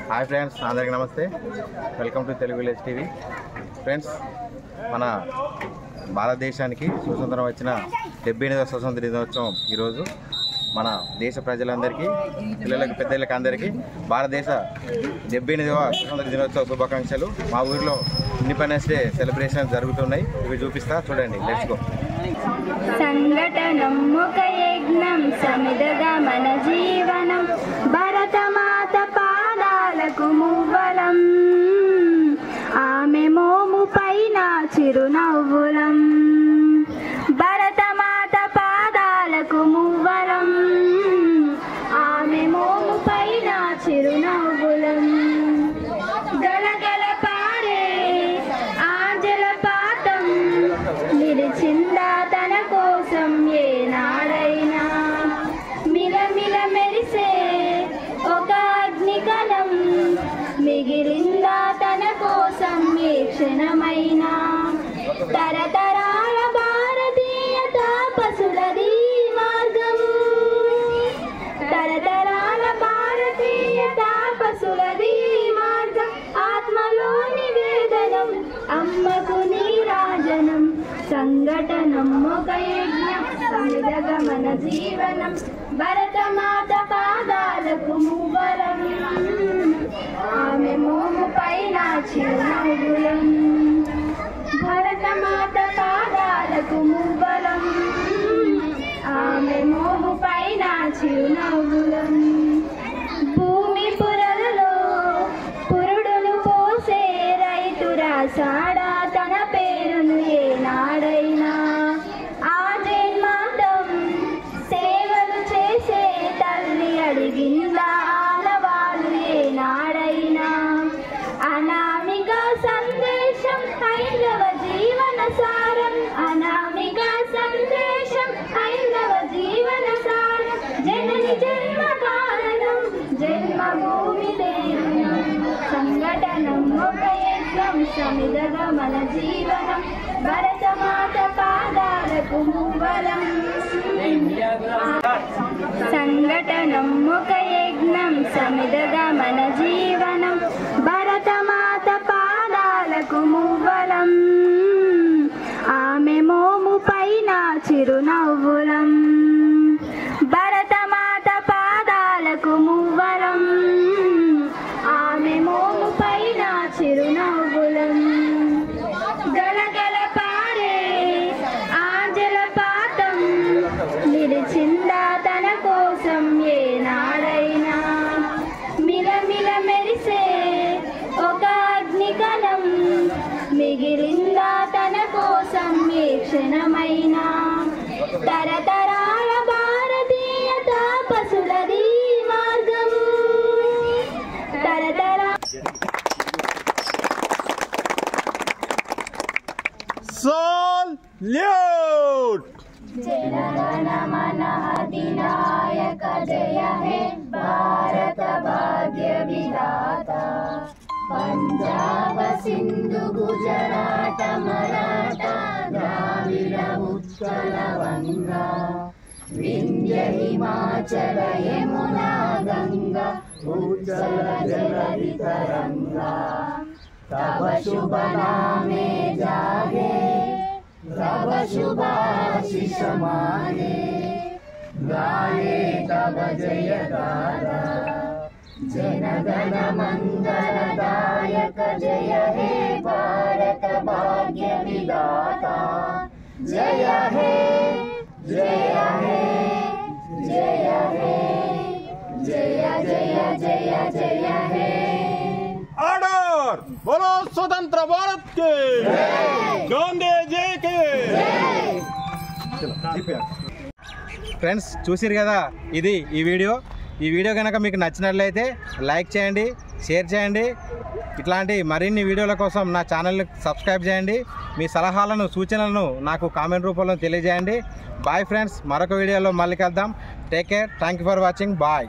Hi friends, అందరికీ నమస్తే. Welcome to Telugu village TV. Friends, మన భారతదేశానికి స్వతంత్రం వచ్చిన 78వ స్వతంత్ర దినోత్సవం ఈరోజు. మన దేశ ప్రజలందరికీ, పిల్లలకి, పెద్దలకి అందరికీ భారతదేశ 78వ స్వతంత్ర దినోత్సవ శుభాకాంక్షలు. మా ఊరిలో ఇండిపెండెన్స్ డే సెలబ్రేషన్ జరుగుతున్నాయి. ఇవి చూపిస్తా, చూడండి. Let's go. సంఘటనం ఒక యజ్ఞం సమిదగా మన జీవనం, భరతమాత పాదాలకు మువ్వలం, ఆమె మోము పైన చిరునవ్వులం. భరతమాత పాదాలకు మువ్వలం, ఆమె మోము పైన చిరునవ్వులం. గలగల పారే ఆంజల పాతం నిలిచిందా తన కోసం ఏనాడైనా. మిలమిల మెరిసే ఒక అగ్నికణం మిగిలిందా తన కోసం ఏ క్షణమైనా. తరతరాల భారతీయ తాపసులది మార్గం, తరతరాల భారతీయ తాపసులది మార్గం. ఆత్మలోని వేదనం అమ్మకు నీరాజనం, సంఘటనం ఒక యజ్ఞం సమిదగా మన జీవనం, భరతమాత పాదాలకు మువ్వలం, ఆమె మోము పైన చిరునవ్వులం. భరతమాత పాదాలకు మువ్వలం, ఆమె మోము పైన చిరునవ్వులం. భూమి పురలలో పురుడును పోసే రైతు రాసాడా తన పేరును ఏనాడైనా. ఆ జన్మాంతం సేవలు చేసే తల్లి అడిగిందా ఆనవాళ్ళు ఏనాడైనా. అనామిక సందేశం హైందవ జీవన సారం, అనామిక సందేశం హైందవ జీవన సారం. జనని జన్మ కారణం జన్మభూమి దేవనం, సంఘటనం ఒక యజ్ఞం సమిదగా మన జీవనం, భరతమాత పాదాలకు మువ్వలం. సంఘటనం ఒక యజ్ఞం సమిదగా మన జీవనం, భరతమాత పాదాలకు మువ్వలం, ఆమె మోము పైన చిరునవ్వులం. భరతమాత పాదాలకు మువ్వలం, ఆమె మోము పైన చిరునవ్వులం. గలగల పారే ఆంజల పాతం నిలిచిందా తన కోసం ఏనాడైనా. మిలమిల మెరిసే ఒక అగ్నికణం మిగిలిందా తన కోసం ఏ క్షణమైనా. తరతరాల భారతీయ తాపసులది మార్గం, తరతరా Salute! జనగణమన అధినాయక జయ హే భారత భాగ్య విధాత. పంజాబ సింధు గుజరాట మరాఠ ద్రావిడ ఉత్కల వంగా, వింధ్య హిమాచల యమునా గంగా ఉజ్జల జలధి తరంగా. तब शुभ नामे जागे तब शुभाशिष मागे, गाये तब जय गाथा जनगण मंगलदायक. जय हे भारत भाग्य विधाता, जय हे जय हे जय हे जय जय जय जय हे. ऑर्डर! बोलो स्वतंत्र भारत के, गांधी जी के. ఫ్రెండ్స్, చూసిరు కదా, ఇది ఈ వీడియో కనుక మీకు నచ్చినట్లయితే లైక్ చేయండి, షేర్ చేయండి. ఇట్లాంటి మరిన్ని వీడియోల కోసం నా ఛానల్ని సబ్స్క్రైబ్ చేయండి. మీ సలహాలను, సూచనలను నాకు కామెంట్ రూపంలో తెలియజేయండి. బాయ్ ఫ్రెండ్స్, మరొక వీడియోలో మళ్ళీ కలుద్దాం. Take care. Thank you for watching. Bye.